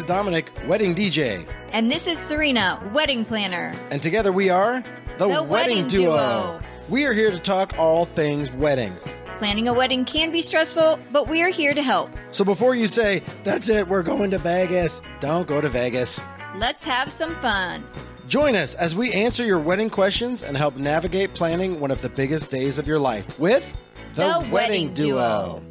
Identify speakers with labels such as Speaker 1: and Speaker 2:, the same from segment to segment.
Speaker 1: Dominic, wedding DJ.
Speaker 2: And this is Serena, wedding planner.
Speaker 1: And together we are the Wedding Duo. We are here to talk all things weddings.
Speaker 2: Planning a wedding can be stressful, but we are here to help.
Speaker 1: So before you say, that's it, we're going to Vegas, don't go to Vegas.
Speaker 2: Let's have some fun.
Speaker 1: Join us as we answer your wedding questions and help navigate planning one of the biggest days of your life with the Wedding Duo.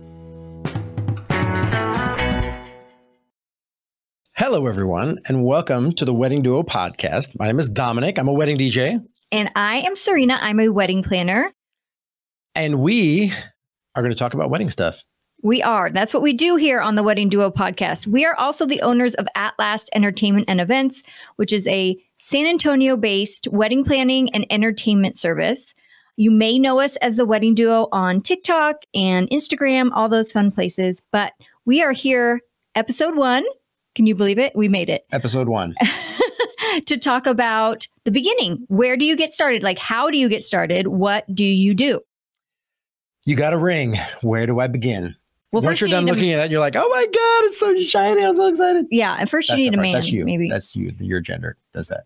Speaker 1: Hello, everyone, and welcome to the Wedding Duo podcast. My name is Dominic. I'm a wedding DJ.
Speaker 2: And I am Serena. I'm a wedding planner.
Speaker 1: And we are going to talk about wedding stuff.
Speaker 2: We are. That's what we do here on the Wedding Duo podcast. We are also the owners of At Last Entertainment and Events, which is a San Antonio-based wedding planning and entertainment service. You may know us as the Wedding Duo on TikTok and Instagram, all those fun places. But we are here, episode 1. Can you believe it? We made it.
Speaker 1: Episode 1.
Speaker 2: To talk about the beginning. Where do you get started? Like, how do you get started? What do you do?
Speaker 1: You got a ring. Where do I begin?
Speaker 2: Well,
Speaker 1: once you're done looking at it, you're like, oh my God, it's so shiny. I'm so excited.
Speaker 2: Yeah. And first you need a man.
Speaker 1: That's you.
Speaker 2: Maybe.
Speaker 1: That's you. Your gender does that.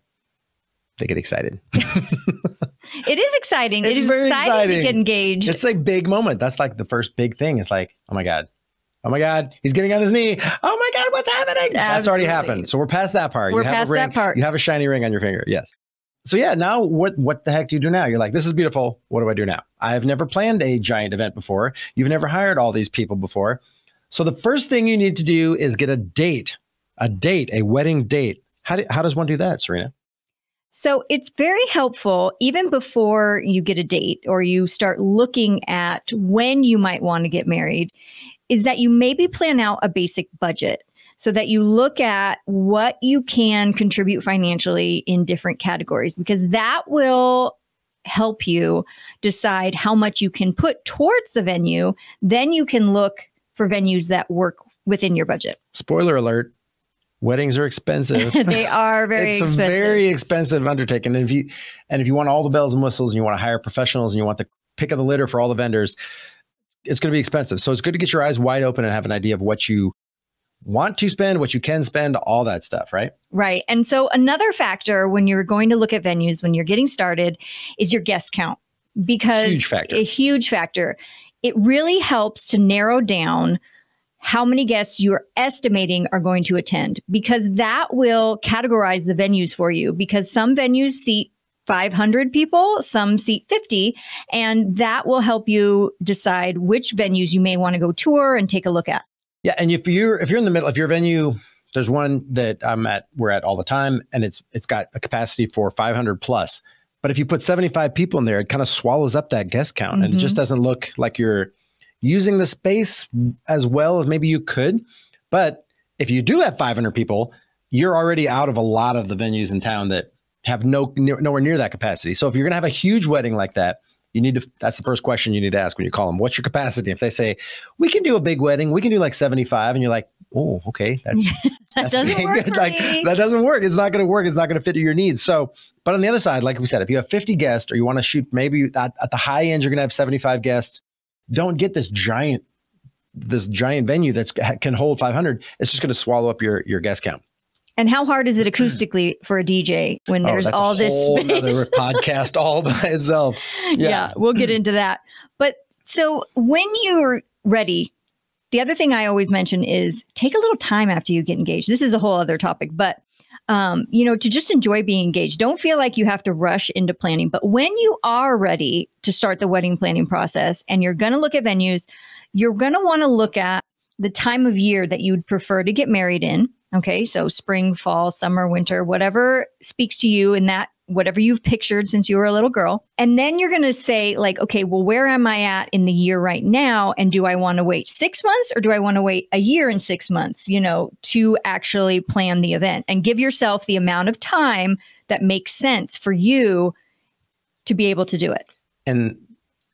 Speaker 1: They get excited.
Speaker 2: It is exciting. It is
Speaker 1: very
Speaker 2: exciting to get engaged.
Speaker 1: It's a big moment. That's like the first big thing. It's like, oh my God. Oh my God, he's getting on his knee. Oh my God, what's happening?
Speaker 2: Absolutely.
Speaker 1: That's already happened. So we're past that part.
Speaker 2: We're past that part.
Speaker 1: You have a shiny ring on your finger. Yes. So yeah, now what the heck do you do now? You're like, this is beautiful. What do I do now? I've never planned a giant event before. You've never hired all these people before. So the first thing you need to do is get a wedding date. How does one do that, Serena?
Speaker 2: So it's very helpful even before you get a date or you start looking at when you might want to get married, is that you maybe plan out a basic budget so that you look at what you can contribute financially in different categories, because that will help you decide how much you can put towards the venue. Then you can look for venues that work within your budget.
Speaker 1: Spoiler alert. Weddings are expensive.
Speaker 2: They are very expensive.
Speaker 1: It's a very expensive undertaking. And if you want all the bells and whistles and you want to hire professionals and you want the pick of the litter for all the vendors, it's going to be expensive. So it's good to get your eyes wide open and have an idea of what you want to spend, what you can spend, all that stuff, right?
Speaker 2: Right. And so another factor when you're going to look at venues, when you're getting started, is your guest count. Because a huge factor. It really helps to narrow down how many guests you're estimating are going to attend, because that will categorize the venues for you, because some venues seat 500 people, some seat 50, and that will help you decide which venues you may want to go tour and take a look at. Yeah,
Speaker 1: and if you're in the middle, if your venue, there's one that we're at all the time, and it's got a capacity for 500 plus. But if you put 75 people in there, it kind of swallows up that guest count, and it just doesn't look like you're using the space as well as maybe you could. But if you do have 500 people, you're already out of a lot of the venues in town that have nowhere near that capacity. So if you're going to have a huge wedding like that, that's the first question you need to ask when you call them. What's your capacity? If they say, we can do a big wedding, we can do like 75. And you're like, oh, okay.
Speaker 2: That doesn't
Speaker 1: big.
Speaker 2: work.
Speaker 1: That doesn't work. It's not going to work. It's not going to fit your needs. So, but on the other side, like we said, if you have 50 guests or you want to shoot, maybe at the high end, you're going to have 75 guests. Don't get this giant venue that can hold 500. It's just going to swallow up your guest count.
Speaker 2: And how hard is it acoustically for a DJ when there's all this space?
Speaker 1: Another podcast all by itself.
Speaker 2: Yeah, we'll get into that. But so when you're ready, the other thing I always mention is take a little time after you get engaged. This is a whole other topic, but to just enjoy being engaged. Don't feel like you have to rush into planning. But when you are ready to start the wedding planning process and you're going to look at venues, you're going to want to look at the time of year that you'd prefer to get married in. Okay, so spring, fall, summer, winter, whatever speaks to you in that, whatever you've pictured since you were a little girl. And then you're going to say like, okay, well, where am I at in the year right now? And do I want to wait 6 months or do I want to wait a year and 6 months, to actually plan the event and give yourself the amount of time that makes sense for you to be able to do it?
Speaker 1: And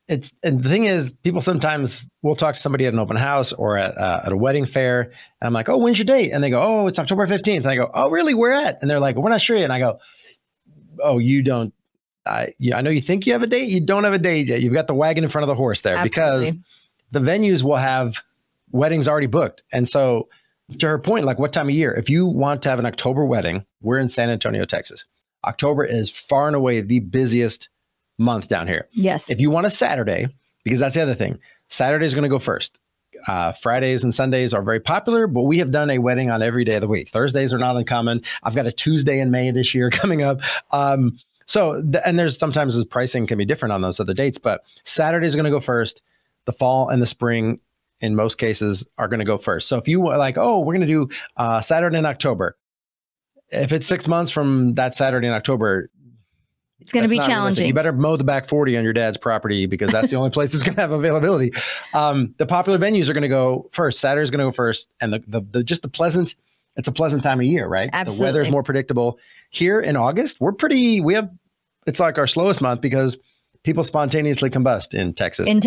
Speaker 1: the thing is, people sometimes will talk to somebody at an open house or at a wedding fair. And I'm like, oh, when's your date? And they go, oh, it's October 15th. And I go, oh, really? Where at? And they're like, well, we're not sure yet. And I go, oh, you don't. I know you think you have a date. You don't have a date yet. You've got the wagon in front of the horse there. Absolutely. Because the venues will have weddings already booked. And so to her point, like what time of year? If you want to have an October wedding, we're in San Antonio, Texas. October is far and away the busiest month down here.
Speaker 2: Yes.
Speaker 1: If you want a Saturday, because that's the other thing, Saturday is going to go first. Fridays and Sundays are very popular, but we have done a wedding on every day of the week. Thursdays are not uncommon. I've got a Tuesday in May this year coming up. And there's sometimes the pricing can be different on those other dates, but Saturday is going to go first. The fall and the spring, in most cases, are going to go first. So if you were like, oh, we're going to do Saturday in October. If it's 6 months from that Saturday in October,
Speaker 2: it's going to be challenging.
Speaker 1: Realistic. You better mow the back 40 on your dad's property because that's the only place that's going to have availability. The popular venues are going to go first. Saturday's going to go first. And it's a pleasant time of year, right?
Speaker 2: Absolutely.
Speaker 1: The weather is more predictable. Here in August, it's like our slowest month because people spontaneously combust in Texas. In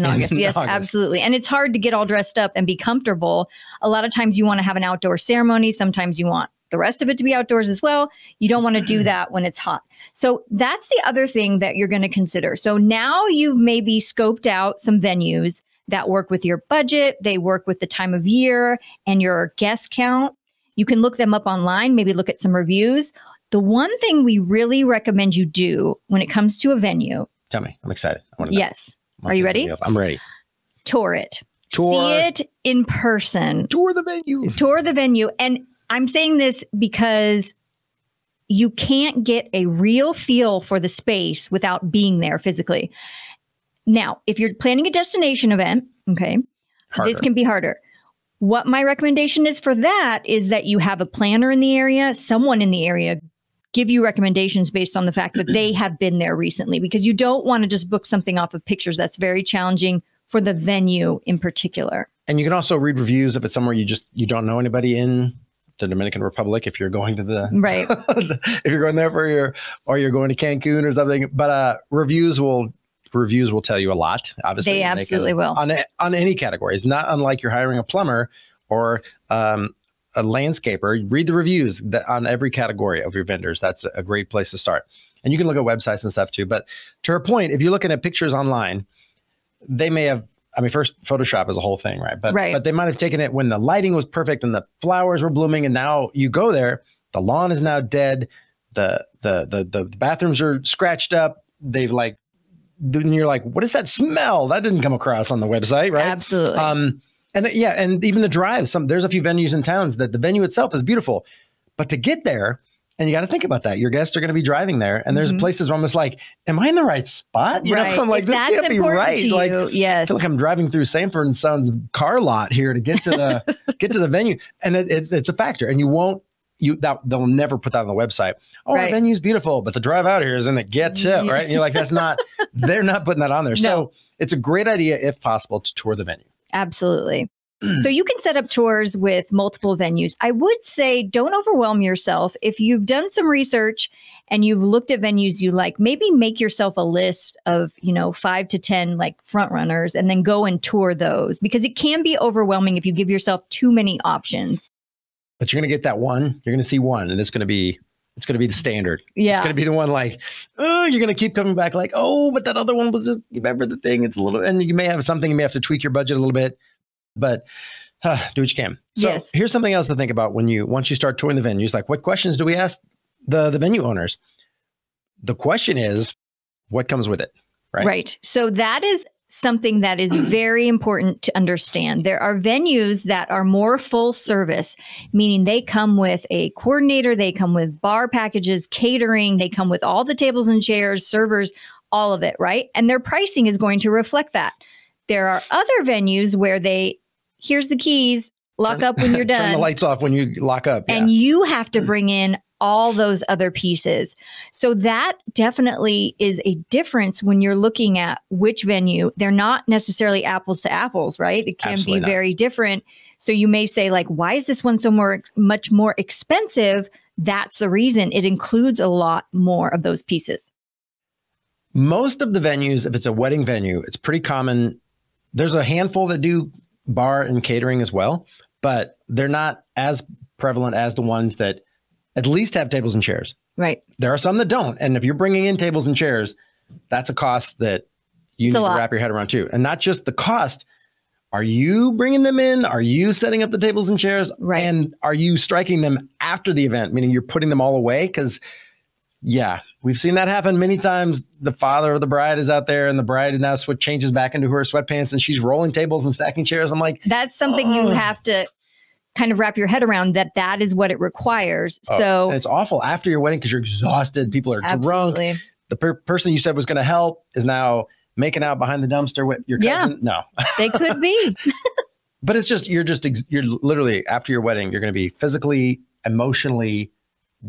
Speaker 2: August. Yes, August. Absolutely. And it's hard to get all dressed up and be comfortable. A lot of times you want to have an outdoor ceremony. Sometimes you want the rest of it to be outdoors as well. You don't want to do that when it's hot. So that's the other thing that you're going to consider. So now you've maybe scoped out some venues that work with your budget. They work with the time of year and your guest count. You can look them up online, maybe look at some reviews. The one thing we really recommend you do when it comes to a venue.
Speaker 1: Tell me, I'm excited. I want to know.
Speaker 2: Yes. Are you ready?
Speaker 1: I'm ready.
Speaker 2: Tour it. See it in person.
Speaker 1: Tour the venue. And I'm saying this because you can't get a real feel for the space without being there physically. Now, if you're planning a destination event, okay, this can be harder. What my recommendation is for that is that you have a planner in the area, someone in the area, give you recommendations based on the fact that they have been there recently, because you don't want to just book something off of pictures. That's very challenging for the venue in particular. And you can also read reviews if it's somewhere you don't know anybody in the Dominican Republic, if you're going to if you're going there or you're going to Cancun or something, but reviews will tell you a lot. Obviously,
Speaker 2: they absolutely will
Speaker 1: on any categories. Not unlike you're hiring a plumber or a landscaper. Read the reviews on every category of your vendors. That's a great place to start. And you can look at websites and stuff too. But to her point, if you're looking at pictures online, they may have. I mean, first, Photoshop is a whole thing, right? But they might have taken it when the lighting was perfect and the flowers were blooming, and now you go there, the lawn is now dead, the bathrooms are scratched up. They've and you're like, what is that smell? That didn't come across on the website, right?
Speaker 2: Absolutely.
Speaker 1: And even the drive. There's a few venues in towns that the venue itself is beautiful, but to get there. And you got to think about that. Your guests are going to be driving there. And there's places where I'm just like, am I in the right spot? You know, I'm like, this can't be right.
Speaker 2: Yes.
Speaker 1: I feel like I'm driving through Sanford & Son's car lot here to get to the venue. And it's a factor. And they'll never put that on the website. Oh, our venue's beautiful, but the drive out here is in the ghetto, right? And you're like, they're not putting that on there. No. So it's a great idea, if possible, to tour the venue.
Speaker 2: Absolutely. So you can set up tours with multiple venues. I would say don't overwhelm yourself. If you've done some research and you've looked at venues you like, maybe make yourself a list of, 5 to 10 front runners and then go and tour those, because it can be overwhelming if you give yourself too many options.
Speaker 1: But you're going to get that one. You're going to see one, and it's going to be the standard.
Speaker 2: Yeah.
Speaker 1: It's going to be the one you're going to keep coming back but that other one was just, remember the thing. It's a little, and you may have something, you may have to tweak your budget a little bit. But do what you can. So Here's something else to think about once you start touring the venues. What questions do we ask the venue owners? The question is, what comes with it, right?
Speaker 2: Right. So that is something that is very important to understand. There are venues that are more full service, meaning they come with a coordinator, they come with bar packages, catering, they come with all the tables and chairs, servers, all of it, right? And their pricing is going to reflect that. There are other venues where here's the keys, lock up when you're done.
Speaker 1: Turn the lights off when you lock up. Yeah.
Speaker 2: And you have to bring in all those other pieces. So that definitely is a difference when you're looking at which venue. They're not necessarily apples to apples, right? It can be very different. So you may say, why is this one so much more expensive? That's the reason. It includes a lot more of those pieces.
Speaker 1: Most of the venues, if it's a wedding venue, it's pretty common. There's a handful that do bar and catering as well, but they're not as prevalent as the ones that at least have tables and chairs.
Speaker 2: Right.
Speaker 1: There are some that don't. And if you're bringing in tables and chairs, that's a cost that you need to wrap your head around too. And not just the cost, are you bringing them in? Are you setting up the tables and chairs?
Speaker 2: Right.
Speaker 1: And are you striking them after the event, meaning you're putting them all away? Because, yeah, we've seen that happen many times. The father of the bride is out there and the bride now changes back into her sweatpants and she's rolling tables and stacking chairs. I'm like,
Speaker 2: that's something you have to kind of wrap your head around, that is what it requires. So
Speaker 1: and it's awful after your wedding because you're exhausted. People are
Speaker 2: absolutely
Speaker 1: drunk. The person you said was going to help is now making out behind the dumpster with your cousin. No,
Speaker 2: they could be.
Speaker 1: But it's just, you're literally after your wedding, you're going to be physically, emotionally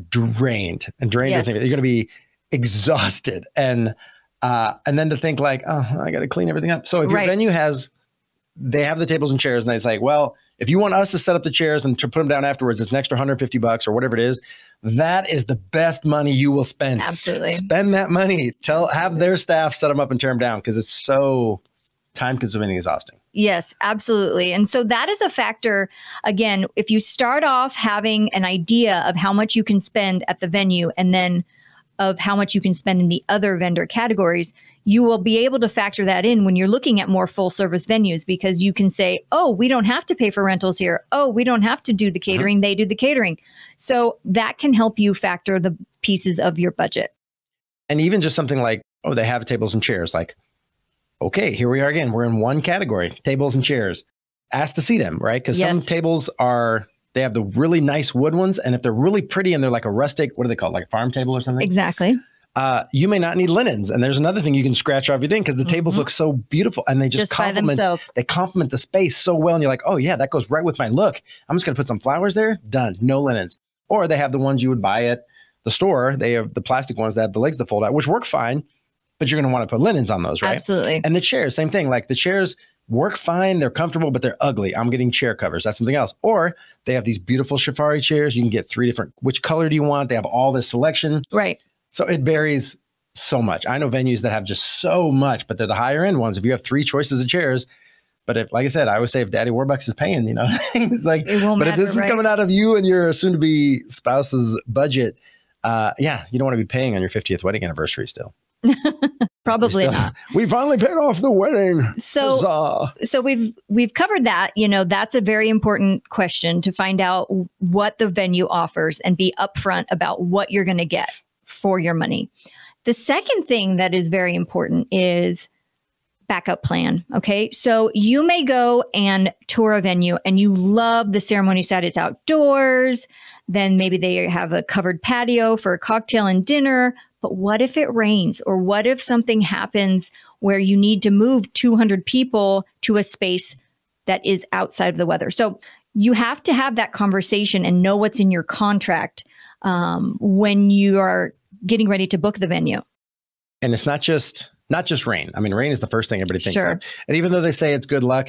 Speaker 1: drained, and drained
Speaker 2: Yes.
Speaker 1: isn't even, you're going to be exhausted. And then to think like, oh, I got to clean everything up. So if your
Speaker 2: Right.
Speaker 1: venue they have the tables and chairs and it's like, well, if you want us to set up the chairs and to put them down afterwards, it's an extra $150 or whatever it is. That is the best money you will spend.
Speaker 2: Absolutely.
Speaker 1: Spend that money. Have their staff set them up and tear them down because it's so time consuming and exhausting.
Speaker 2: Yes, absolutely. And so that is a factor. Again, if you start off having an idea of how much you can spend at the venue and then of how much you can spend in the other vendor categories, you will be able to factor that in when you're looking at more full service venues, because you can say, oh, we don't have to pay for rentals here. Oh, we don't have to do the catering. They do the catering. So that can help you factor the pieces of your budget.
Speaker 1: And even just something like, oh, they have tables and chairs. Like, okay, here we are again. We're in one category, tables and chairs. Ask to see them, right? Because some
Speaker 2: Yes.
Speaker 1: tables they have the really nice wood ones. And if they're really pretty and they're like a rustic, what do they call it? Like a farm table or something?
Speaker 2: Exactly.
Speaker 1: You may not need linens. And there's another thing you can scratch off your thing because the tables look so beautiful and they just
Speaker 2: by themselves.
Speaker 1: They complement the space so well. And you're like, oh yeah, that goes right with my look. I'm just going to put some flowers there. Done. No linens. Or they have the ones you would buy at the store. They have the plastic ones that have the legs that fold out, which work fine, but you're going to want to put linens on those, right?
Speaker 2: Absolutely.
Speaker 1: And the chairs, same thing. Like the chairs work fine. They're comfortable, but they're ugly. I'm getting chair covers. That's something else. Or they have these beautiful Shafari chairs. You can get 3 different, which color do you want? They have all this selection.
Speaker 2: Right.
Speaker 1: So it varies so much. I know venues that have just so much, but they're the higher end ones. If you have 3 choices of chairs, but if, like I said, I always say if Daddy Warbucks is paying, it's like,
Speaker 2: It won't
Speaker 1: but
Speaker 2: matter,
Speaker 1: if this is coming out of you and your soon to be spouse's budget, yeah, you don't want to be paying on your 50th wedding anniversary still.
Speaker 2: Probably not.
Speaker 1: We finally paid off the wedding.
Speaker 2: So we've covered that. That's a very important question to find out what the venue offers and be upfront about what you're going to get for your money. The second thing that is very important is backup plan. Okay. So you may go and tour a venue and you love the ceremony side. It's outdoors. Then maybe they have a covered patio for a cocktail and dinner. But what if it rains? Or what if something happens where you need to move 200 people to a space that is outside of the weather? So you have to have that conversation and know what's in your contract when you are getting ready to book the venue.
Speaker 1: And it's not just rain. I mean, rain is the first thing everybody thinks
Speaker 2: Sure.
Speaker 1: of. And even though they say it's good luck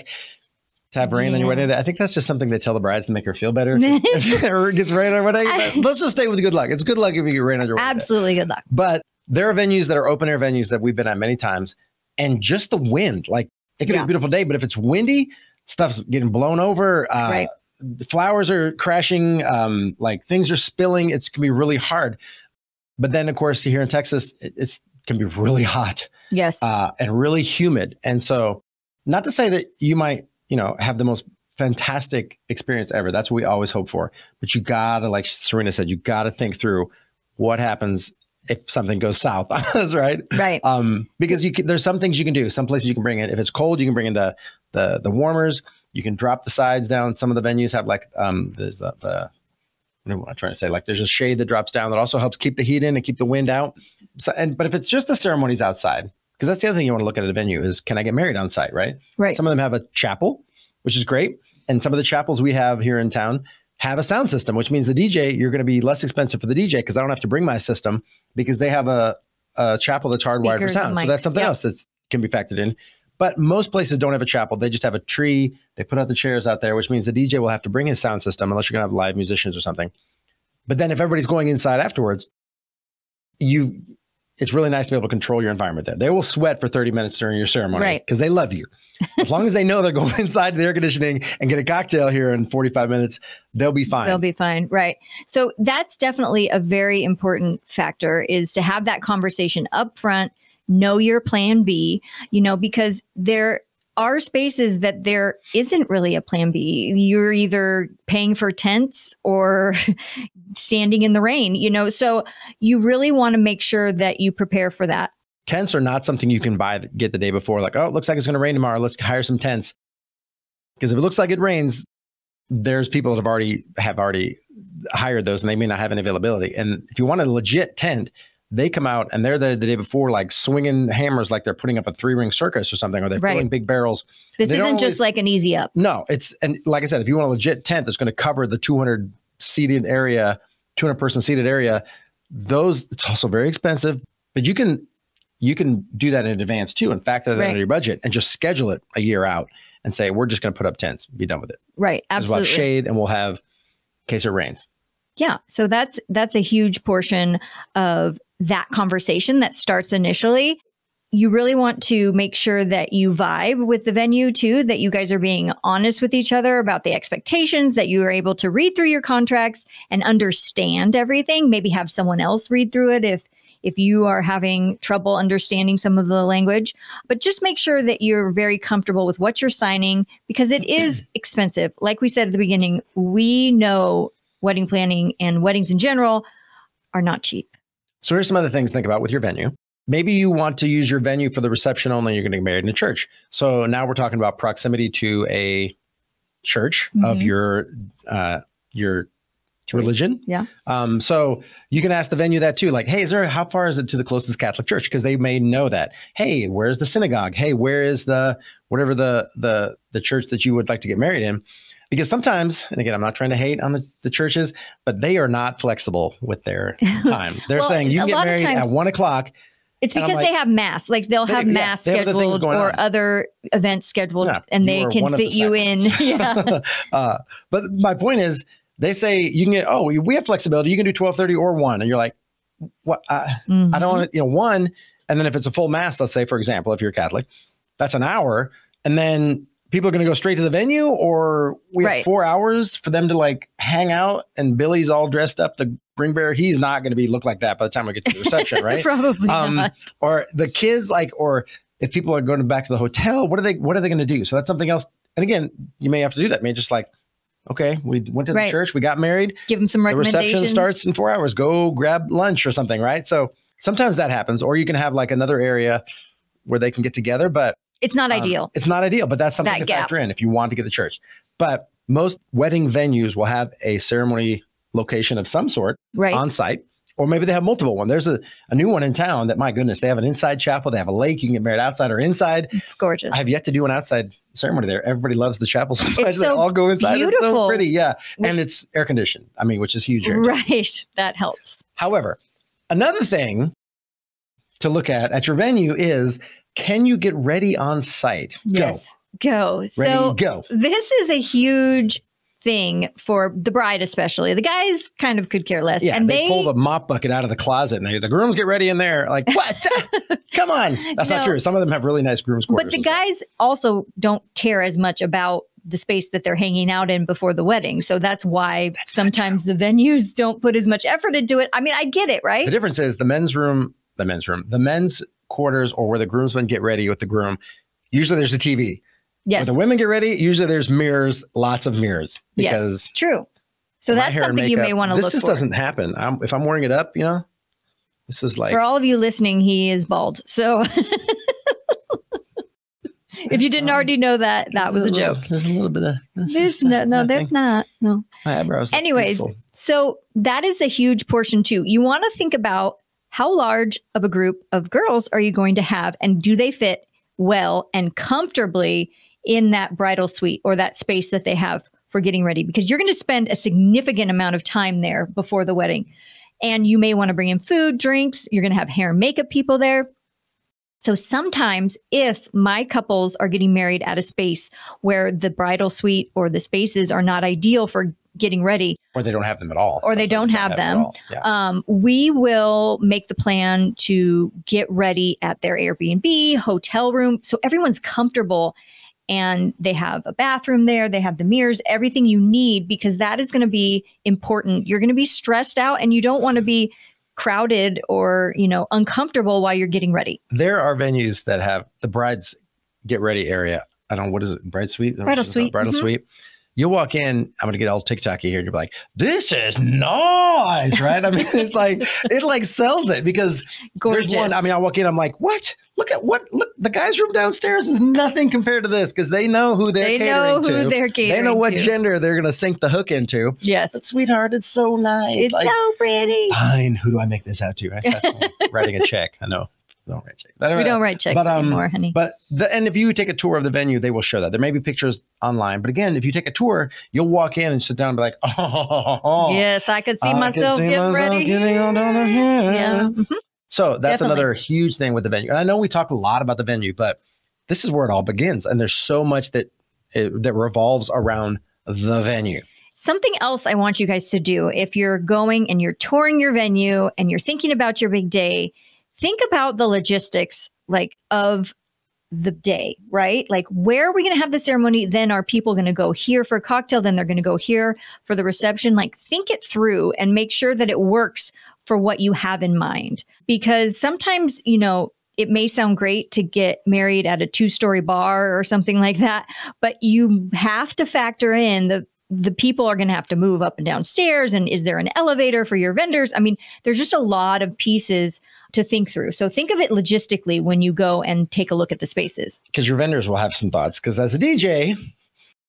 Speaker 1: to have rain on your wedding day, I think that's just something they tell the brides to make her feel better. If it ever gets rain on her wedding, let's just stay with good luck. It's good luck if you get rain on your wedding day.
Speaker 2: Absolutely good luck.
Speaker 1: But there are venues that are open air venues that we've been at many times. And just the wind, like it could be a beautiful day, but if it's windy, stuff's getting blown over.
Speaker 2: Right.
Speaker 1: Flowers are crashing. Like things are spilling. It can be really hard. But then, of course, here in Texas, it can be really hot.
Speaker 2: Yes.
Speaker 1: And really humid. And so not to say that you might, have the most fantastic experience ever. That's what we always hope for. But you gotta, like Serena said, you gotta think through what happens if something goes south on us, right?
Speaker 2: Right.
Speaker 1: Because there's some things you can do. Some places you can bring in. If it's cold, you can bring in the warmers. You can drop the sides down. Some of the venues have like there's what am I trying to say? Like there's a shade that drops down that also helps keep the heat in and keep the wind out. So, but if it's just the ceremonies outside, because that's the other thing you want to look at a venue is, can I get married on site, right?
Speaker 2: Right.
Speaker 1: Some of them have a chapel, which is great. And some of the chapels we have here in town have a sound system, which means the DJ, you're going to be less expensive for the DJ because I don't have to bring my system because they have a chapel that's hardwired for
Speaker 2: Speakers
Speaker 1: sound.
Speaker 2: and
Speaker 1: So
Speaker 2: mics.
Speaker 1: that's something
Speaker 2: Yep.
Speaker 1: else that can be factored in. But most places don't have a chapel. They just have a tree. They put out the chairs out there, which means the DJ will have to bring his sound system unless you're going to have live musicians or something. But then if everybody's going inside afterwards, it's really nice to be able to control your environment there. They will sweat for 30 minutes during your ceremony because they love you. As long as they know they're going inside the air conditioning and get a cocktail here in 45 minutes, they'll be fine.
Speaker 2: They'll be fine. Right. So that's definitely a very important factor, is to have that conversation up front, know your plan B, because are spaces that there isn't really a plan B. You're either paying for tents or standing in the rain, so you really want to make sure that you prepare for that.
Speaker 1: Tents are not something you can get the day before. Like, oh, it looks like it's going to rain tomorrow. Let's hire some tents. Because if it looks like it rains, there's people that have already hired those and they may not have any availability. And if you want a legit tent, they come out and they're there the day before, like swinging hammers, like they're putting up a 3-ring circus or something, or they're filling big barrels.
Speaker 2: This isn't just like an easy up.
Speaker 1: No, and like I said, if you want a legit tent that's going to cover the 200 person seated area, it's also very expensive, but you can do that in advance too, and factor that into your budget and just schedule it a year out and say, we're just going to put up tents, be done with it.
Speaker 2: Right. Absolutely.
Speaker 1: We'll have shade and we'll have, in case it rains.
Speaker 2: Yeah. So that's a huge portion of that conversation that starts initially. You really want to make sure that you vibe with the venue too, that you guys are being honest with each other about the expectations, that you are able to read through your contracts and understand everything. Maybe have someone else read through it if you are having trouble understanding some of the language. But just make sure that you're very comfortable with what you're signing, because it is expensive. Like we said at the beginning, we know wedding planning and weddings in general are not cheap.
Speaker 1: So here's some other things to think about with your venue. Maybe you want to use your venue for the reception only. You're going to get married in a church. So now we're talking about proximity to a church of your religion.
Speaker 2: Yeah.
Speaker 1: So you can ask the venue that too. Like, hey, how far is it to the closest Catholic church? Because they may know that. Hey, where's the synagogue? Hey, where is whatever the church that you would like to get married in? Because sometimes, and again, I'm not trying to hate on the churches, but they are not flexible with their time. They're saying you can get married at 1 o'clock.
Speaker 2: It's because they have mass. Like they'll have mass scheduled or other events scheduled, and they can fit you in. Yeah.
Speaker 1: But my point is, they say you can get, we have flexibility. You can do 12:30 or 1. And you're like, what? I don't want to, 1. And then if it's a full mass, let's say, for example, if you're Catholic, that's an hour. And then people are going to go straight to the venue, or we have 4 hours for them to like hang out, and Billy's all dressed up. The ring bearer, he's not going to look like that by the time we get to the reception, right?
Speaker 2: Probably not.
Speaker 1: Or the kids, or if people are going back to the hotel, what are they going to do? So that's something else. And again, you may have to do that. Maybe just like, okay, we went to the church, we got married.
Speaker 2: Give them some recommendations.
Speaker 1: The reception starts in 4 hours. Go grab lunch or something, right? So sometimes that happens. Or you can have like another area where they can get together, but
Speaker 2: it's not ideal.
Speaker 1: It's not ideal, but that's something to factor in if you want to get the church. But most wedding venues will have a ceremony location of some sort on site, or maybe they have multiple ones. There's a new one in town that, my goodness, they have an inside chapel. They have a lake. You can get married outside or inside.
Speaker 2: It's gorgeous.
Speaker 1: I have yet to do an outside ceremony there. Everybody loves the chapel so much. They all go inside.
Speaker 2: Beautiful.
Speaker 1: It's so pretty. Yeah. And it's air conditioned. I mean, which is huge.
Speaker 2: Right. That helps.
Speaker 1: However, another thing to look at your venue is, can you get ready on site?
Speaker 2: Yes. Go.
Speaker 1: Ready, go.
Speaker 2: This is a huge thing for the bride, especially. The guys kind of could care less.
Speaker 1: Yeah,
Speaker 2: and
Speaker 1: they pull the mop bucket out of the closet and the grooms get ready in there. Like, what? Come on. That's not true. Some of them have really nice grooms quarters.
Speaker 2: But the guys also don't care as much about the space that they're hanging out in before the wedding. So that's why sometimes the venues don't put as much effort into it. I mean, I get it, right?
Speaker 1: The difference is the men's quarters, or where the groomsmen get ready with the groom, usually there's a TV.
Speaker 2: Yes.
Speaker 1: When the women get ready, usually there's mirrors, lots of mirrors. Because
Speaker 2: true. So that's something you may want to look for.
Speaker 1: This just doesn't happen. If I'm wearing it up, this is like...
Speaker 2: For all of you listening, he is bald. So if you didn't already know that, that was a joke.
Speaker 1: There's a little bit of...
Speaker 2: There's there's not. No.
Speaker 1: My eyebrows.
Speaker 2: Anyways, so that is a huge portion too. You want to think about how large of a group of girls are you going to have, and do they fit well and comfortably in that bridal suite or that space that they have for getting ready? Because you're going to spend a significant amount of time there before the wedding. And you may want to bring in food, drinks. You're going to have hair and makeup people there. So sometimes if my couples are getting married at a space where the bridal suite or the spaces are not ideal for getting ready,
Speaker 1: or they don't have them at all,
Speaker 2: or they don't have them, we will make the plan to get ready at their Airbnb, hotel room, so everyone's comfortable and they have a bathroom there, they have the mirrors, everything you need, because that is going to be important. You're going to be stressed out and you don't want to be crowded or, uncomfortable while you're getting ready.
Speaker 1: There are venues that have the bride's get ready area I don't know, what is it? Bridal Suite?
Speaker 2: Bridal Suite.
Speaker 1: Bridal Suite. You'll walk in, I'm going to get all TikToky here. And you'll be like, this is nice, right? I mean, it's like, it like sells it because
Speaker 2: gorgeous.
Speaker 1: There's one, I mean, I walk in, I'm like, what? Look, the guy's room downstairs is nothing compared to this because they know who they're catering to. They know what gender they're going to sink the hook into.
Speaker 2: Yes.
Speaker 1: But sweetheart, it's so nice.
Speaker 2: It's like, so pretty.
Speaker 1: Fine. Who do I make this out to? Right? That's writing a check. I know. We don't write checks.
Speaker 2: We don't write checks anymore, honey.
Speaker 1: And if you take a tour of the venue, they will show that. There may be pictures online, but again, if you take a tour, you'll walk in and sit down and be like, oh,
Speaker 2: yes, I could see myself getting ready.
Speaker 1: Getting on down here.
Speaker 2: Yeah. Mm-hmm.
Speaker 1: So that's
Speaker 2: Definitely.
Speaker 1: another huge thing with the venue. And I know we talk a lot about the venue, but this is where it all begins. And there's so much that revolves around the venue.
Speaker 2: Something else I want you guys to do if you're going and you're touring your venue and you're thinking about your big day, think about the logistics of the day, right? Like, where are we going to have the ceremony? Then are people going to go here for a cocktail? Then they're going to go here for the reception. Like, think it through and make sure that it works for what you have in mind. Because sometimes, it may sound great to get married at a 2-story bar or something like that, but you have to factor in the people are going to have to move up and down stairs. And is there an elevator for your vendors? I mean, there's just a lot of pieces to think through. So think of it logistically when you go and take a look at the spaces. Because
Speaker 1: your vendors will have some thoughts. Because as a DJ,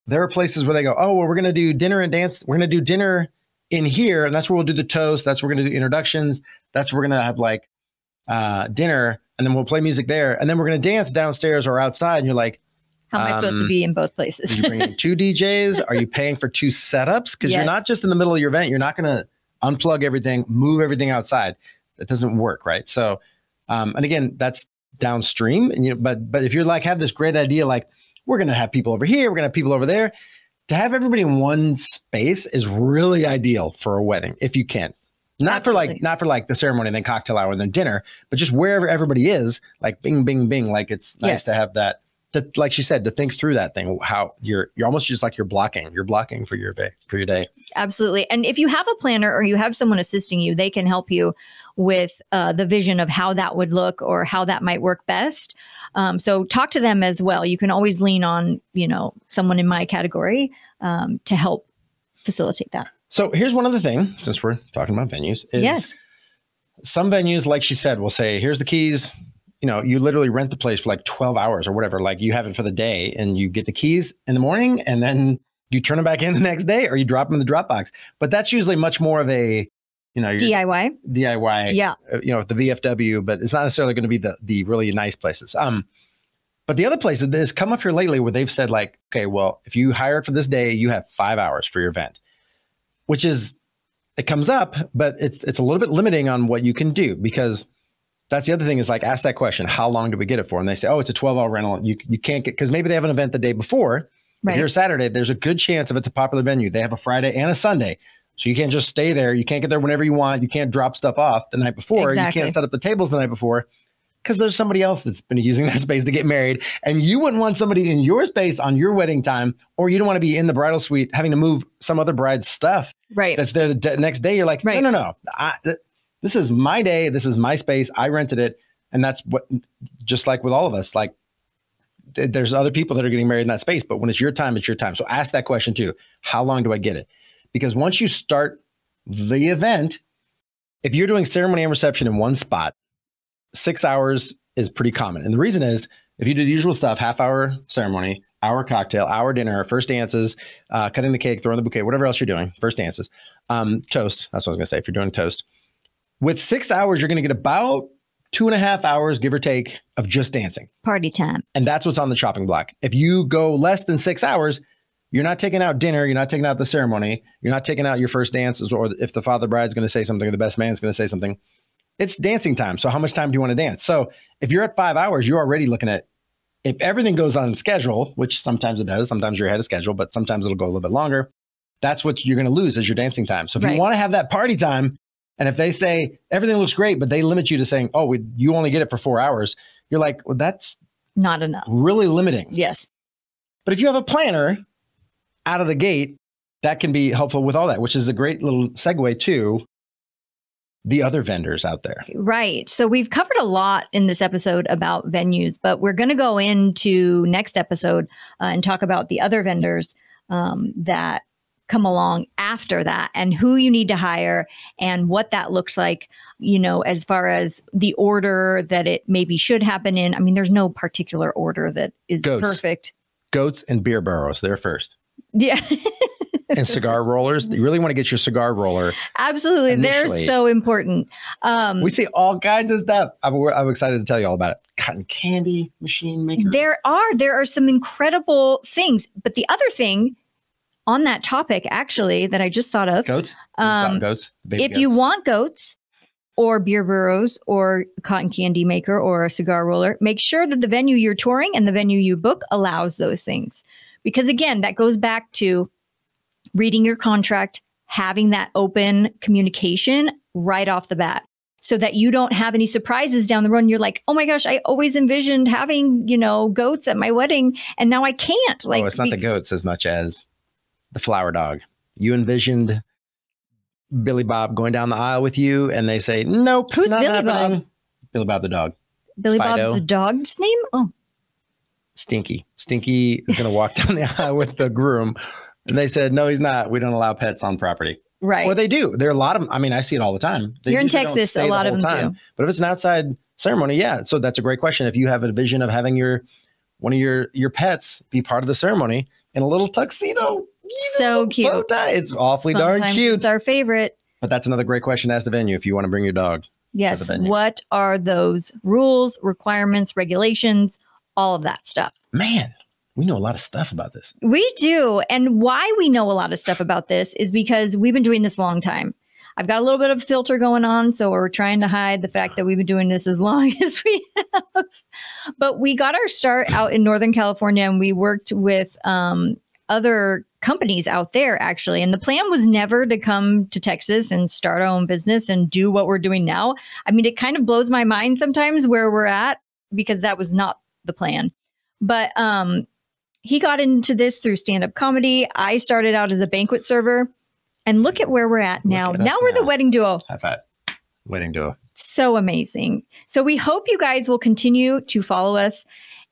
Speaker 1: there are places where they go, oh, well, we're going to do dinner and dance. We're going to do dinner in here. And that's where we'll do the toast. That's where we're going to do introductions. That's where we're going to have dinner. And then we'll play music there. And then we're going to dance downstairs or outside. And you're like,
Speaker 2: how am I supposed to be in both places?
Speaker 1: Did you bring in 2 DJs? Are you paying for 2 setups? Because you're not just in the middle of your event. You're not going to unplug everything, move everything outside. That doesn't work, right? So, and again, that's downstream. And but if you're have this great idea, like we're going to have people over here, we're going to have people over there, to have everybody in one space is really ideal for a wedding if you can. Not for the ceremony and then cocktail hour and then dinner, but just wherever everybody is, like bing, bing, bing. Like it's nice to have that. Like she said, to think through that thing, how you're almost just like you're blocking for your day.
Speaker 2: Absolutely. And if you have a planner or you have someone assisting you, they can help you with the vision of how that would look or how that might work best. So talk to them as well. You can always lean on, someone in my category to help facilitate that.
Speaker 1: So here's one other thing, since we're talking about venues, is some venues, like she said, will say, here's the keys. You literally rent the place for like 12 hours or whatever. Like you have it for the day and you get the keys in the morning and then you turn them back in the next day or you drop them in the Dropbox. But that's usually much more of a,
Speaker 2: DIY.
Speaker 1: Yeah. The VFW, but it's not necessarily going to be the really nice places. But the other places that has come up here lately where they've said like, okay, well, if you hire it for this day, you have 5 hours for your event, which is, it comes up, but it's a little bit limiting on what you can do because that's the other thing is like, ask that question. How long do we get it for? And they say, oh, it's a 12-hour rental. You can't get, because maybe they have an event the day before. Right. If you're a Saturday, there's a good chance if it's a popular venue, they have a Friday and a Sunday. So you can't just stay there. You can't get there whenever you want. You can't drop stuff off the night before. Exactly. You can't set up the tables the night before because there's somebody else that's been using that space to get married. And you wouldn't want somebody in your space on your wedding time, or you don't want to be in the bridal suite having to move some other bride's stuff.
Speaker 2: Right.
Speaker 1: That's there the next day. You're like, no. This is my day. This is my space. I rented it. And that's what, just like with all of us, like there's other people that are getting married in that space, but when it's your time, it's your time. So ask that question too. How long do I get it? Because once you start the event, if you're doing ceremony and reception in one spot, 6 hours is pretty common. And the reason is if you do the usual stuff, half-hour ceremony, hour cocktail, hour dinner, first dances, cutting the cake, throwing the bouquet, whatever else you're doing, first dances, toast. That's what I was going to say. If you're doing toast, with 6 hours, you're going to get about 2.5 hours, give or take, of just dancing.
Speaker 2: Party time.
Speaker 1: And that's what's on the chopping block. If you go less than 6 hours, you're not taking out dinner. You're not taking out the ceremony. You're not taking out your first dances, or if the father bride's going to say something or the best man's going to say something. It's dancing time. So how much time do you want to dance? So if you're at 5 hours, you're already looking at, if everything goes on schedule, which sometimes it does, sometimes you're ahead of schedule, but sometimes it'll go a little bit longer. That's what you're going to lose is your dancing time. So if you want to have that party time, and if they say everything looks great, but they limit you to saying, oh, you only get it for 4 hours, you're like, well, that's
Speaker 2: not enough.
Speaker 1: Really limiting.
Speaker 2: Yes.
Speaker 1: But if you have a planner out of the gate, that can be helpful with all that, which is a great little segue to the other vendors out there.
Speaker 2: Right. So we've covered a lot in this episode about venues, but we're going to go into next episode and talk about the other vendors that come along after that and who you need to hire and what that looks like, you know, as far as the order that it maybe should happen in. I mean, there's no particular order that is perfect.
Speaker 1: Goats and beer barrels, they're first.
Speaker 2: Yeah.
Speaker 1: And cigar rollers. You really want to get your cigar roller.
Speaker 2: Absolutely. Initially. They're so important.
Speaker 1: We see all kinds of stuff. I'm excited to tell you all about it. Cotton candy machine maker.
Speaker 2: There are some incredible things. But the other thing on that topic, actually, that I just thought of.
Speaker 1: Goats? Goats?
Speaker 2: If you want goats or beer burros or a cotton candy maker or a cigar roller, make sure that the venue you're touring and the venue you book allows those things. Because again, that goes back to reading your contract, having that open communication right off the bat so that you don't have any surprises down the road. And you're like, oh my gosh, I always envisioned having, you know, goats at my wedding and now I can't. Like,
Speaker 1: it's not the goats as much as the flower dog. You envisioned Billy Bob going down the aisle with you and they say, nope,
Speaker 2: who's
Speaker 1: not
Speaker 2: Billy
Speaker 1: happening.
Speaker 2: Bob?
Speaker 1: Billy Bob the dog.
Speaker 2: Billy
Speaker 1: Fido.
Speaker 2: Bob the dog's name? Oh.
Speaker 1: Stinky. Stinky is going to walk down the aisle with the groom. And they said, no, he's not. We don't allow pets on property.
Speaker 2: Right.
Speaker 1: Well, they do. There are a lot of them. I mean, I see it all the time. You're
Speaker 2: in Texas. A lot of them do.
Speaker 1: But if it's an outside ceremony, yeah. So that's a great question. If you have a vision of having one of your pets be part of the ceremony in a little tuxedo.
Speaker 2: So cute.
Speaker 1: Bow tie, it's awfully darn cute.
Speaker 2: It's our favorite.
Speaker 1: But that's another great question to ask the venue if you want to bring your dog.
Speaker 2: Yes. What are those rules, requirements, regulations, all of that stuff?
Speaker 1: Man. We know a lot of stuff about this.
Speaker 2: We do. And why we know a lot of stuff about this is because we've been doing this a long time. I've got a little bit of filter going on, so we're trying to hide the fact that we've been doing this as long as we have. But we got our start out in Northern California, and we worked with other companies out there, actually. And the plan was never to come to Texas and start our own business and do what we're doing now. I mean, it kind of blows my mind sometimes where we're at because that was not the plan. But he got into this through stand-up comedy. I started out as a banquet server. And look at where we're at now. Now we're the wedding duo.
Speaker 1: High five. Wedding duo.
Speaker 2: So amazing. So we hope you guys will continue to follow us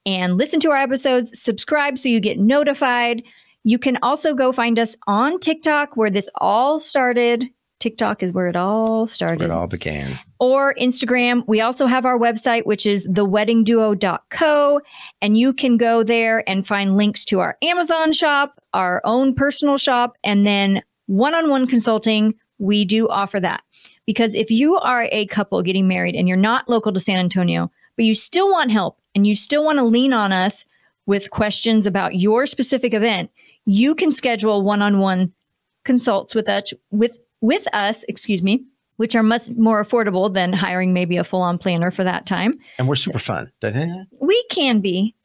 Speaker 2: and listen to our episodes. Subscribe so you get notified. You can also go find us on TikTok where this all started. TikTok is where it all started.
Speaker 1: Where it all began.
Speaker 2: Or Instagram. We also have our website, which is theweddingduo.co. And you can go there and find links to our Amazon shop, our own personal shop, and then one-on-one consulting. We do offer that. Because if you are a couple getting married and you're not local to San Antonio, but you still want help and you still want to lean on us with questions about your specific event, you can schedule one-on-one consults with us, which are much more affordable than hiring maybe a full-on planner for that time.
Speaker 1: And we're super fun.
Speaker 2: We can be.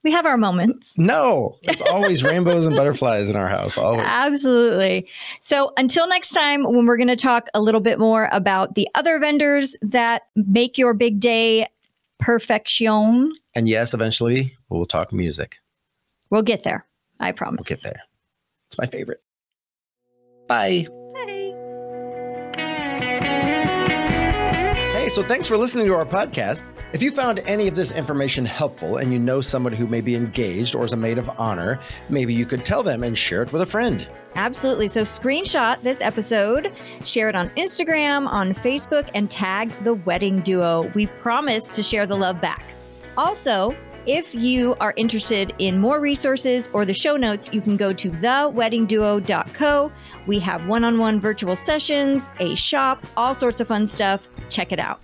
Speaker 2: We have our moments.
Speaker 1: No, it's always rainbows and butterflies in our house. Always.
Speaker 2: Absolutely. So until next time, when we're going to talk a little bit more about the other vendors that make your big day perfection.
Speaker 1: And yes, eventually we'll talk music.
Speaker 2: We'll get there. I promise.
Speaker 1: We'll get there. It's my favorite. Bye. Hey, so thanks for listening to our podcast. If you found any of this information helpful and you know somebody who may be engaged or is a maid of honor, maybe you could tell them and share it with a friend.
Speaker 2: Absolutely. So screenshot this episode, share it on Instagram, on Facebook, and tag The Wedding Duo. We promise to share the love back. Also, if you are interested in more resources or the show notes, you can go to theweddingduo.co. We have one-on-one virtual sessions, a shop, all sorts of fun stuff. Check it out.